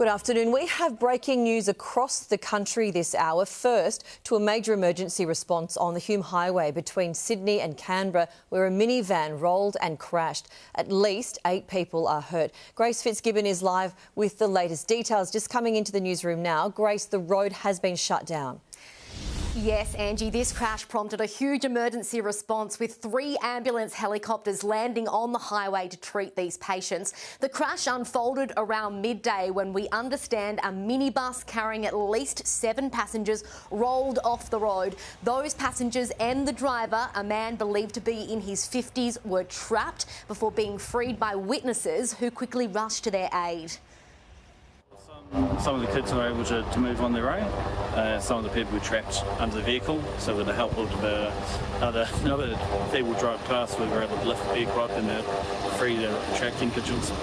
Good afternoon. We have breaking news across the country this hour. First, to a major emergency response on the Hume Highway between Sydney and Canberra, where a minivan rolled and crashed. At least 8 people are hurt. Grace Fitzgibbon is live with the latest details. Just coming into the newsroom now. Grace, the road has been shut down. Yes, Angie, this crash prompted a huge emergency response with 3 ambulance helicopters landing on the highway to treat these patients. The crash unfolded around midday when we understand a minibus carrying at least 7 passengers rolled off the road. Those passengers and the driver, a man believed to be in his 50s, were trapped before being freed by witnesses who quickly rushed to their aid. Some of the kids were able to move on their own. Some of the people were trapped under the vehicle, so with the help of the other people drive past, we were able to lift the vehicle up and free the trapped individuals.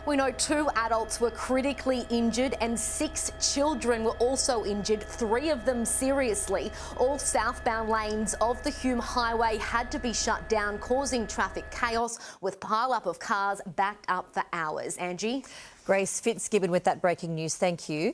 We know 2 adults were critically injured and 6 children were also injured, 3 of them seriously. All southbound lanes of the Hume Highway had to be shut down, causing traffic chaos with pile-up of cars backed up for hours. Angie? Grace Fitzgibbon with that breaking news. Thank you.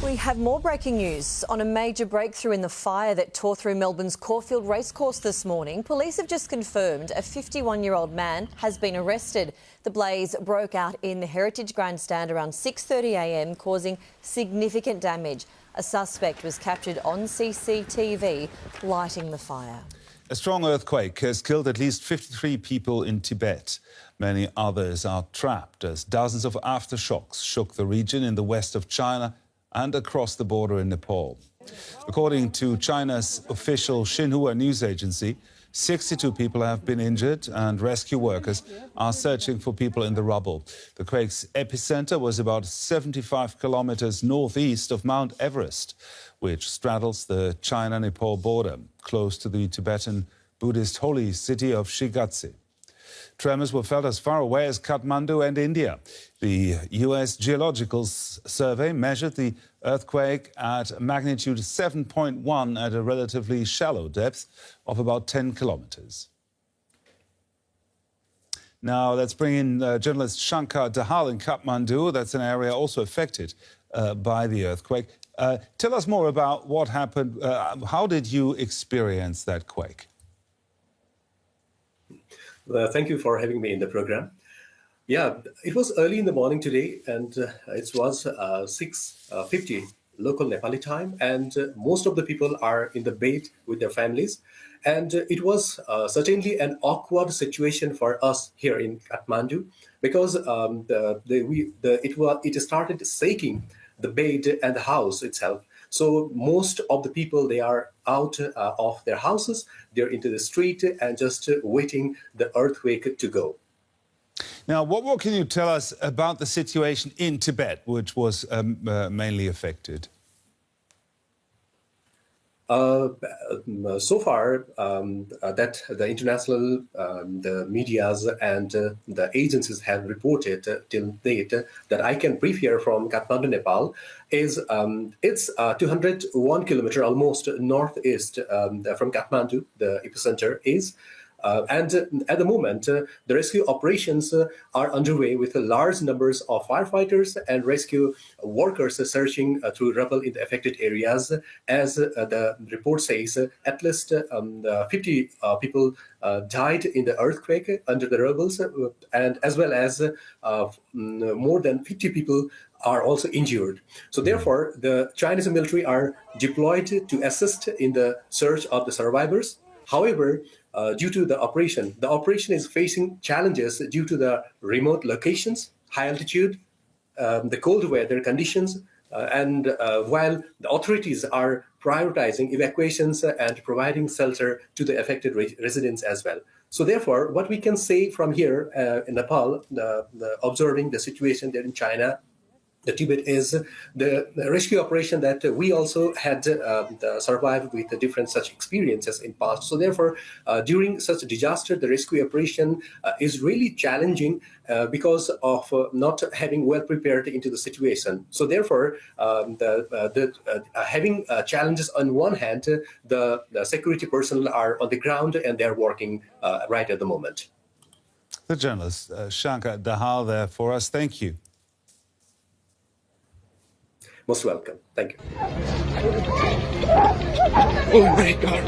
We have more breaking news on a major breakthrough in the fire that tore through Melbourne's Caulfield Racecourse this morning. Police have just confirmed a 51-year-old man has been arrested. The blaze broke out in the Heritage Grandstand around 6:30 a.m, causing significant damage. A suspect was captured on CCTV lighting the fire. A strong earthquake has killed at least 53 people in Tibet. Many others are trapped as dozens of aftershocks shook the region in the west of China and across the border in Nepal. According to China's official Xinhua news agency, 62 people have been injured and rescue workers are searching for people in the rubble. The quake's epicenter was about 75 kilometers northeast of Mount Everest, which straddles the China-Nepal border, close to the Tibetan Buddhist holy city of Shigatse. Tremors were felt as far away as Kathmandu and India. The US Geological Survey measured the earthquake at magnitude 7.1 at a relatively shallow depth of about 10 kilometers. Now let's bring in journalist Shankar Dahal in Kathmandu. That's an area also affected by the earthquake. Tell us more about what happened. How did you experience that quake? Thank you for having me in the program. Yeah, it was early in the morning today, and it was 6:50 local Nepali time, and most of the people are in the bed with their families. And it was certainly an awkward situation for us here in Kathmandu because it started shaking the bed and the house itself. So most of the people, they are out of their houses, they're into the street and just waiting the earthquake to go. Now, what more can you tell us about the situation in Tibet, which was mainly affected? So far, that the international, the medias and the agencies have reported till date that I can brief here from Kathmandu, Nepal, is it's 201 kilometer almost northeast from Kathmandu, the epicenter is. And at the moment, the rescue operations are underway with large numbers of firefighters and rescue workers searching through rubble in the affected areas. As the report says, at least 50 people died in the earthquake under the rubbles, and as well as more than 50 people are also injured. So therefore, the Chinese military are deployed to assist in the search of the survivors. However, due to the operation is facing challenges due to the remote locations, high altitude, the cold weather conditions, and while the authorities are prioritizing evacuations and providing shelter to the affected residents as well. So therefore, what we can say from here in Nepal, observing the situation there in China, the Tibet, is the rescue operation that we also had survived with the different such experiences in past. So therefore, during such a disaster, the rescue operation is really challenging because of not having well prepared into the situation. So therefore, having challenges on one hand, the security personnel are on the ground and they're working right at the moment. The journalist Shankar Dahal there for us. Thank you. most welcome. Thank you. Oh my God.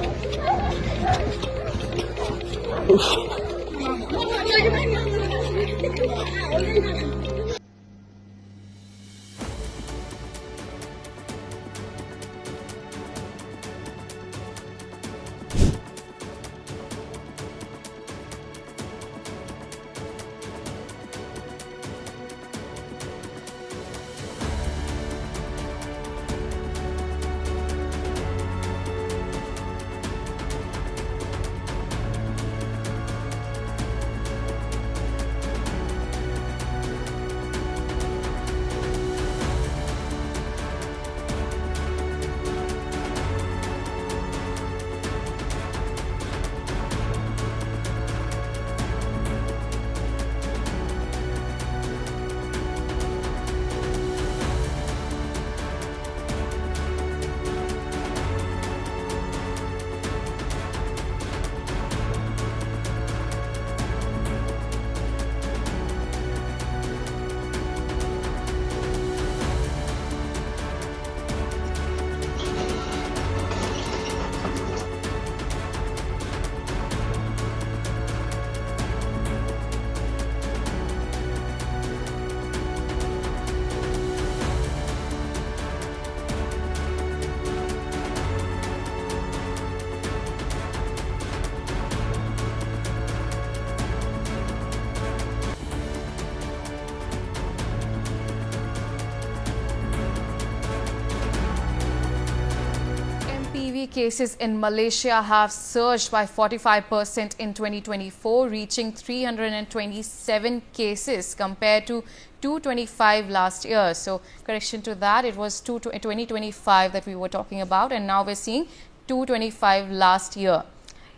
HIV cases in Malaysia have surged by 45% in 2024, reaching 327 cases compared to 225 last year. So, correction to that, it was 2025 that we were talking about, and now we're seeing 225 last year.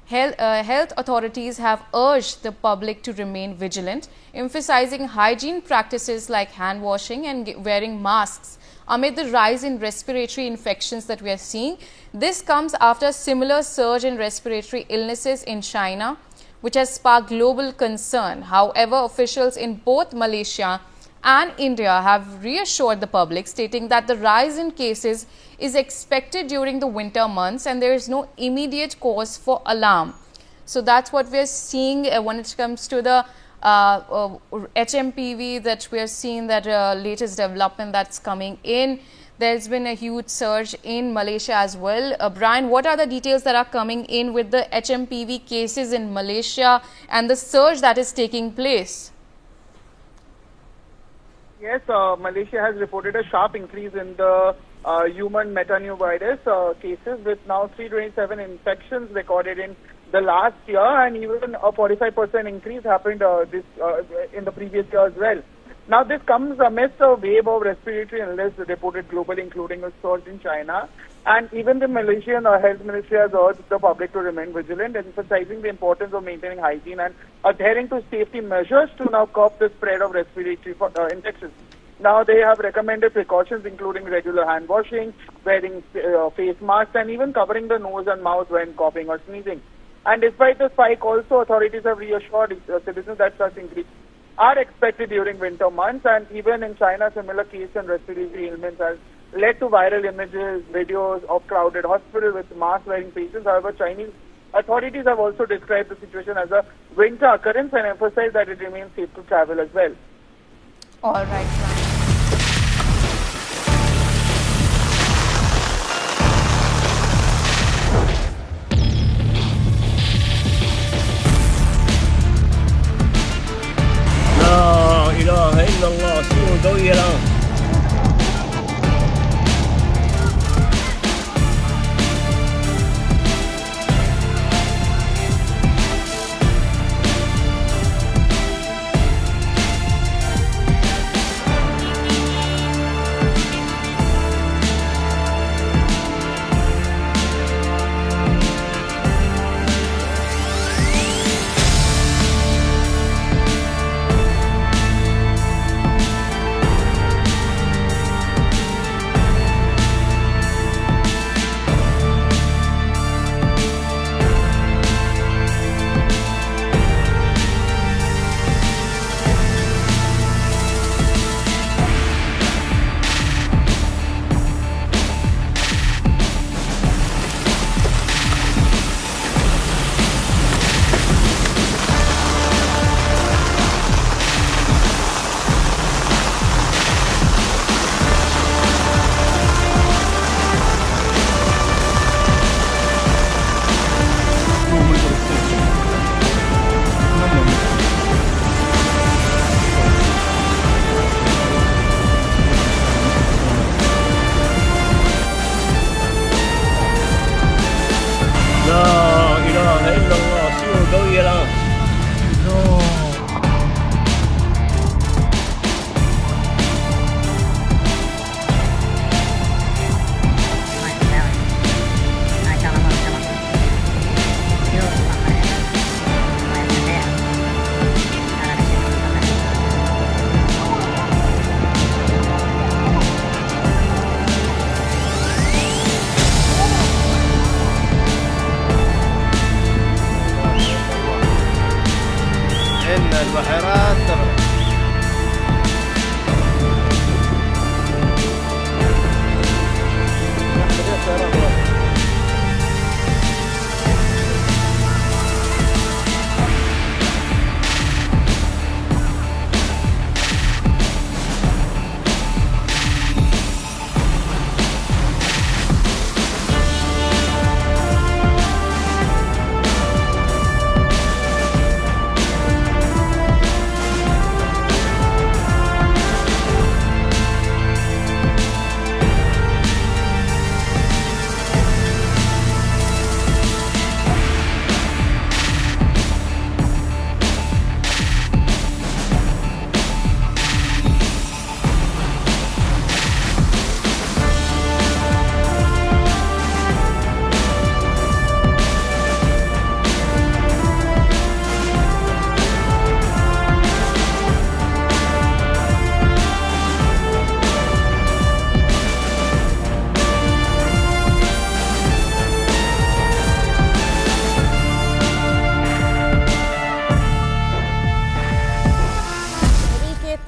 Health authorities have urged the public to remain vigilant, emphasizing hygiene practices like hand washing and wearing masks amid the rise in respiratory infections that we are seeing. This comes after a similar surge in respiratory illnesses in China, which has sparked global concern. However, officials in both Malaysia and India have reassured the public, stating that the rise in cases is expected during the winter months and there is no immediate cause for alarm. So that's what we're seeing when it comes to the HMPV, that we are seeing that latest development that's coming in. There's been a huge surge in Malaysia as well. Brian, what are the details that are coming in with the HMPV cases in Malaysia and the surge that is taking place? Yes, Malaysia has reported a sharp increase in the human metapneumovirus cases, with now 327 infections recorded in the last year, and even a 45% increase happened in the previous year as well. Now, this comes amidst a wave of respiratory illness reported globally, including a surge in China. And even the Malaysian Health Ministry has urged the public to remain vigilant, emphasizing the importance of maintaining hygiene and adhering to safety measures to now curb the spread of respiratory infections. Now, they have recommended precautions including regular hand washing, wearing face masks, and even covering the nose and mouth when coughing or sneezing. And despite the spike, also authorities have reassured citizens that such increases are expected during winter months. And even in China, similar case and respiratory ailments has led to viral images, videos of crowded hospitals with mask-wearing patients. However, Chinese authorities have also described the situation as a winter occurrence and emphasized that it remains safe to travel as well. All right, Brian. La ilaha illallah, semua kau ialah. بحيرات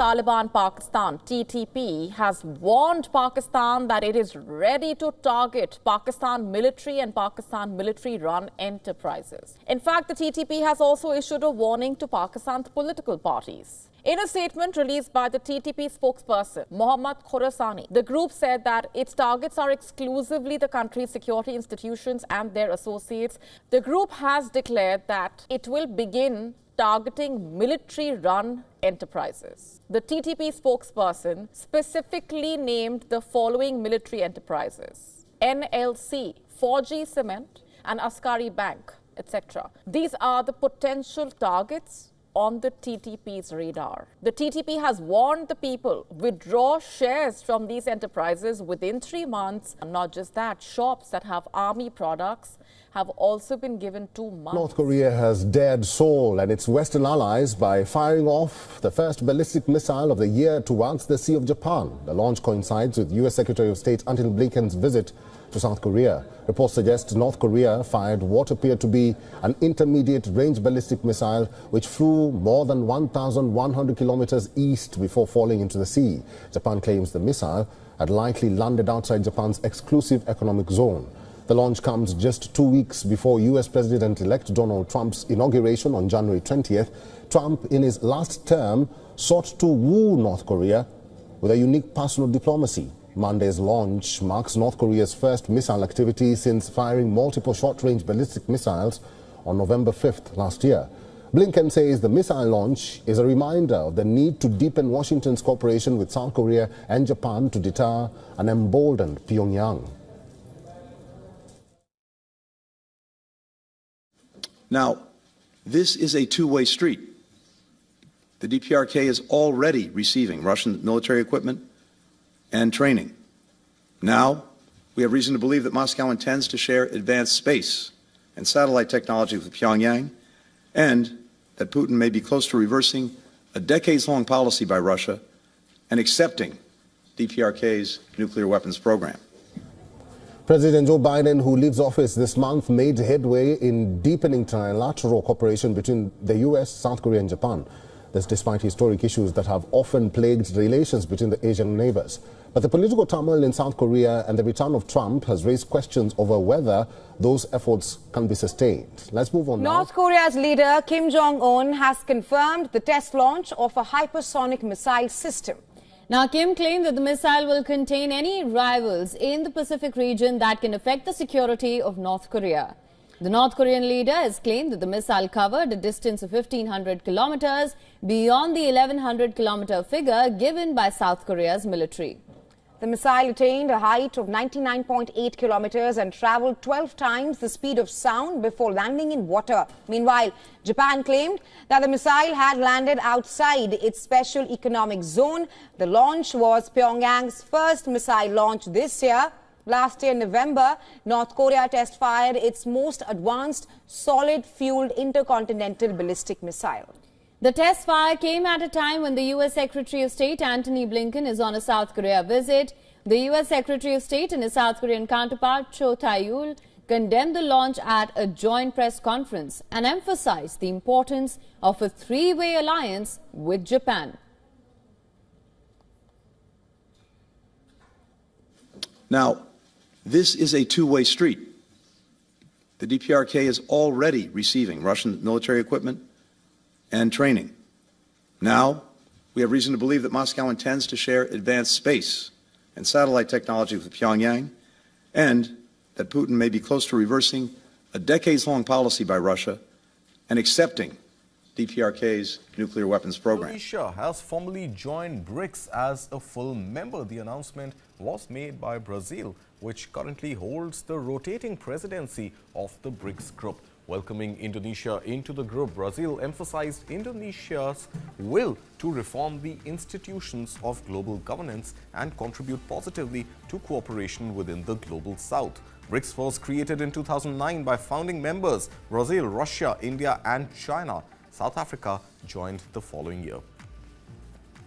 Taliban Pakistan, TTP, has warned Pakistan that it is ready to target Pakistan military and Pakistan military-run enterprises. In fact, the TTP has also issued a warning to Pakistan's political parties. In a statement released by the TTP spokesperson, Mohammad Khorasani, the group said that its targets are exclusively the country's security institutions and their associates. The group has declared that it will begin targeting military-run enterprises. The TTP spokesperson specifically named the following military enterprises: NLC, 4G Cement, and Askari Bank, etc. These are the potential targets on the TTP's radar. The TTP has warned the people withdraw shares from these enterprises within 3 months. And not just that, shops that have army products have also been given 2 months. North Korea has dared Seoul and its Western allies by firing off the first ballistic missile of the year towards the Sea of Japan. The launch coincides with U.S. Secretary of State Antony Blinken's visit to South Korea. Reports suggest North Korea fired what appeared to be an intermediate-range ballistic missile which flew more than 1,100 kilometers east before falling into the sea. Japan claims the missile had likely landed outside Japan's exclusive economic zone. The launch comes just 2 weeks before U.S. President-elect Donald Trump's inauguration on January 20th. Trump, in his last term, sought to woo North Korea with a unique personal diplomacy. Monday's launch marks North Korea's first missile activity since firing multiple short-range ballistic missiles on November 5th last year. Blinken says the missile launch is a reminder of the need to deepen Washington's cooperation with South Korea and Japan to deter an emboldened Pyongyang. Now, this is a two-way street. The DPRK is already receiving Russian military equipment and training. Now, we have reason to believe that Moscow intends to share advanced space and satellite technology with Pyongyang, and that Putin may be close to reversing a decades-long policy by Russia and accepting DPRK's nuclear weapons program. President Joe Biden, who leaves office this month, made headway in deepening trilateral cooperation between the U.S., South Korea and Japan. This despite historic issues that have often plagued relations between the Asian neighbors. But the political turmoil in South Korea and the return of Trump has raised questions over whether those efforts can be sustained. Let's move on now. North Korea's leader Kim Jong-un has confirmed the test launch of a hypersonic missile system. Now, Kim claimed that the missile will contain any rivals in the Pacific region that can affect the security of North Korea. The North Korean leader has claimed that the missile covered a distance of 1,500 kilometers beyond the 1,100 kilometer figure given by South Korea's military. The missile attained a height of 99.8 kilometers and traveled 12 times the speed of sound before landing in water. Meanwhile, Japan claimed that the missile had landed outside its special economic zone. The launch was Pyongyang's first missile launch this year. Last year in November, North Korea test-fired its most advanced solid-fueled intercontinental ballistic missile. The test fire came at a time when the U.S. Secretary of State Antony Blinken is on a South Korea visit. The U.S. Secretary of State and his South Korean counterpart Cho Tae-yul condemned the launch at a joint press conference and emphasized the importance of a three-way alliance with Japan. Now, this is a two-way street. The DPRK is already receiving Russian military equipment and training. Now, we have reason to believe that Moscow intends to share advanced space and satellite technology with Pyongyang, and that Putin may be close to reversing a decades-long policy by Russia and accepting DPRK's nuclear weapons program. Indonesia has formally joined BRICS as a full member. The announcement was made by Brazil, which currently holds the rotating presidency of the BRICS group. Welcoming Indonesia into the group, Brazil emphasized Indonesia's will to reform the institutions of global governance and contribute positively to cooperation within the global south. BRICS was created in 2009 by founding members Brazil, Russia, India and China. South Africa joined the following year.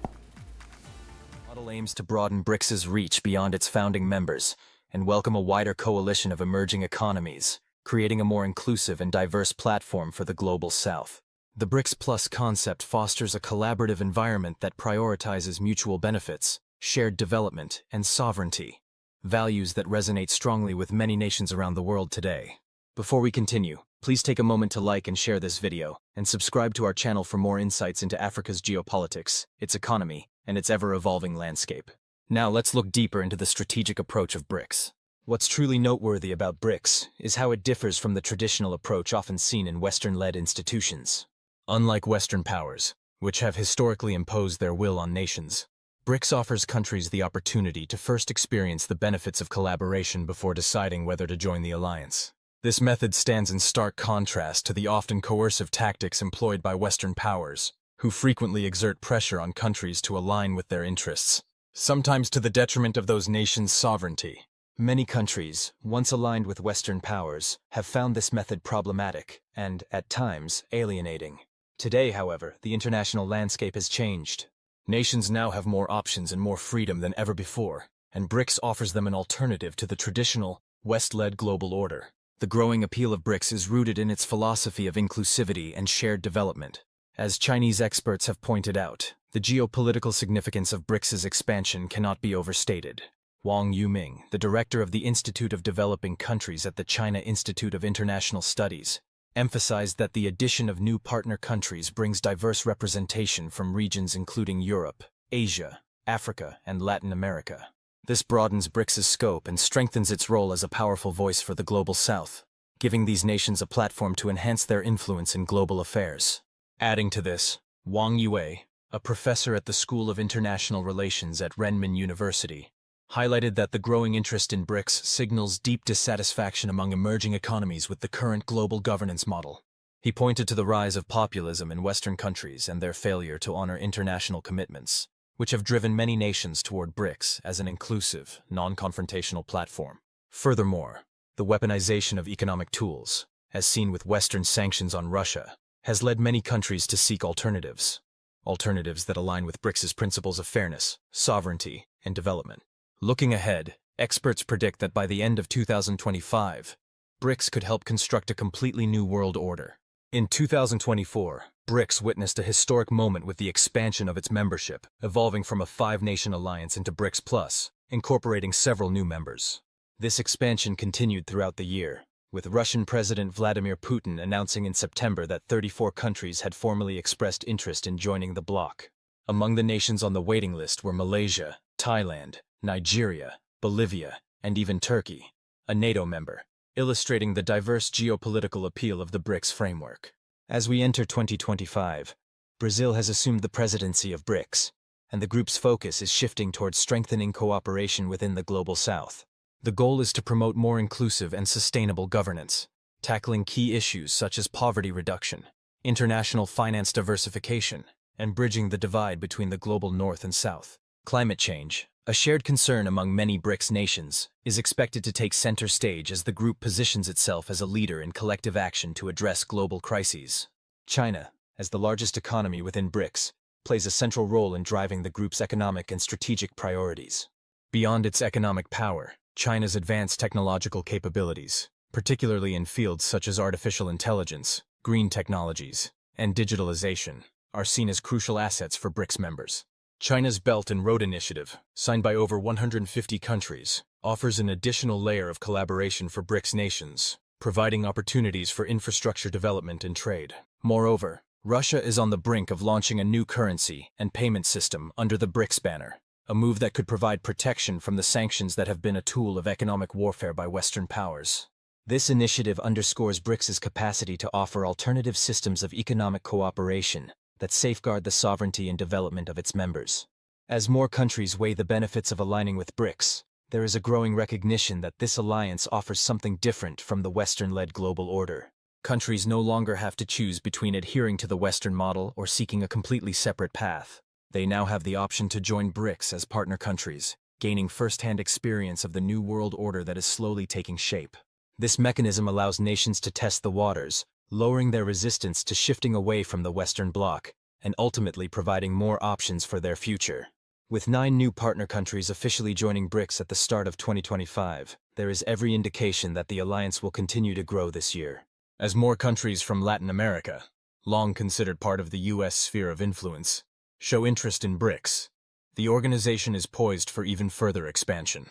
The model aims to broaden BRICS's reach beyond its founding members and welcome a wider coalition of emerging economies, creating a more inclusive and diverse platform for the global south. The BRICS Plus concept fosters a collaborative environment that prioritizes mutual benefits, shared development, and sovereignty, values that resonate strongly with many nations around the world today. Before we continue, please take a moment to like and share this video, and subscribe to our channel for more insights into Africa's geopolitics, its economy, and its ever-evolving landscape. Now let's look deeper into the strategic approach of BRICS. What's truly noteworthy about BRICS is how it differs from the traditional approach often seen in Western-led institutions. Unlike Western powers, which have historically imposed their will on nations, BRICS offers countries the opportunity to first experience the benefits of collaboration before deciding whether to join the alliance. This method stands in stark contrast to the often coercive tactics employed by Western powers, who frequently exert pressure on countries to align with their interests, sometimes to the detriment of those nations' sovereignty. Many countries, once aligned with Western powers, have found this method problematic and, at times, alienating. Today, however, the international landscape has changed. Nations now have more options and more freedom than ever before, and BRICS offers them an alternative to the traditional, West-led global order. The growing appeal of BRICS is rooted in its philosophy of inclusivity and shared development. As Chinese experts have pointed out, the geopolitical significance of BRICS's expansion cannot be overstated. Wang Yuming, the director of the Institute of Developing Countries at the China Institute of International Studies, emphasized that the addition of new partner countries brings diverse representation from regions including Europe, Asia, Africa, and Latin America. This broadens BRICS's scope and strengthens its role as a powerful voice for the global south, giving these nations a platform to enhance their influence in global affairs. Adding to this, Wang Yue, a professor at the School of International Relations at Renmin University, highlighted that the growing interest in BRICS signals deep dissatisfaction among emerging economies with the current global governance model. He pointed to the rise of populism in Western countries and their failure to honor international commitments, which have driven many nations toward BRICS as an inclusive, non-confrontational platform. Furthermore, the weaponization of economic tools, as seen with Western sanctions on Russia, has led many countries to seek alternatives that align with BRICS's principles of fairness, sovereignty, and development. Looking ahead, experts predict that by the end of 2025, BRICS could help construct a completely new world order. In 2024, BRICS witnessed a historic moment with the expansion of its membership, evolving from a 5-nation alliance into BRICS Plus, incorporating several new members. This expansion continued throughout the year, with Russian President Vladimir Putin announcing in September that 34 countries had formally expressed interest in joining the bloc. Among the nations on the waiting list were Malaysia, Thailand, Nigeria, Bolivia, and even Turkey, a NATO member, illustrating the diverse geopolitical appeal of the BRICS framework. As we enter 2025, Brazil has assumed the presidency of BRICS, and the group's focus is shifting towards strengthening cooperation within the global south. The goal is to promote more inclusive and sustainable governance, tackling key issues such as poverty reduction, international finance diversification, and bridging the divide between the global north and south. Climate change, a shared concern among many BRICS nations, is expected to take center stage as the group positions itself as a leader in collective action to address global crises. China, as the largest economy within BRICS, plays a central role in driving the group's economic and strategic priorities. Beyond its economic power, China's advanced technological capabilities, particularly in fields such as artificial intelligence, green technologies, and digitalization, are seen as crucial assets for BRICS members. China's Belt and Road Initiative, signed by over 150 countries, offers an additional layer of collaboration for BRICS nations, providing opportunities for infrastructure development and trade. Moreover, Russia is on the brink of launching a new currency and payment system under the BRICS banner, a move that could provide protection from the sanctions that have been a tool of economic warfare by Western powers. This initiative underscores BRICS's capacity to offer alternative systems of economic cooperation that safeguard the sovereignty and development of its members. As more countries weigh the benefits of aligning with BRICS, there is a growing recognition that this alliance offers something different from the Western-led global order. Countries no longer have to choose between adhering to the Western model or seeking a completely separate path. They now have the option to join BRICS as partner countries, gaining first-hand experience of the new world order that is slowly taking shape. This mechanism allows nations to test the waters, lowering their resistance to shifting away from the Western bloc, and ultimately providing more options for their future. With 9 new partner countries officially joining BRICS at the start of 2025, there is every indication that the alliance will continue to grow this year. As more countries from Latin America, long considered part of the U.S. sphere of influence, show interest in BRICS, the organization is poised for even further expansion.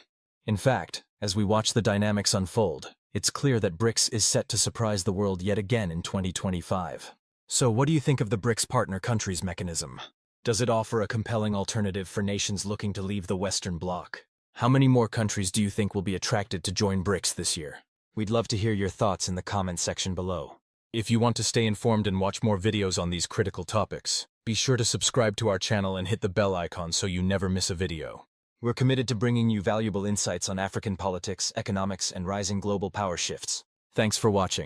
In fact, as we watch the dynamics unfold, it's clear that BRICS is set to surprise the world yet again in 2025. So what do you think of the BRICS partner countries mechanism? Does it offer a compelling alternative for nations looking to leave the Western bloc? How many more countries do you think will be attracted to join BRICS this year? We'd love to hear your thoughts in the comments section below. If you want to stay informed and watch more videos on these critical topics, be sure to subscribe to our channel and hit the bell icon so you never miss a video. We're committed to bringing you valuable insights on African politics, economics, and rising global power shifts. Thanks for watching.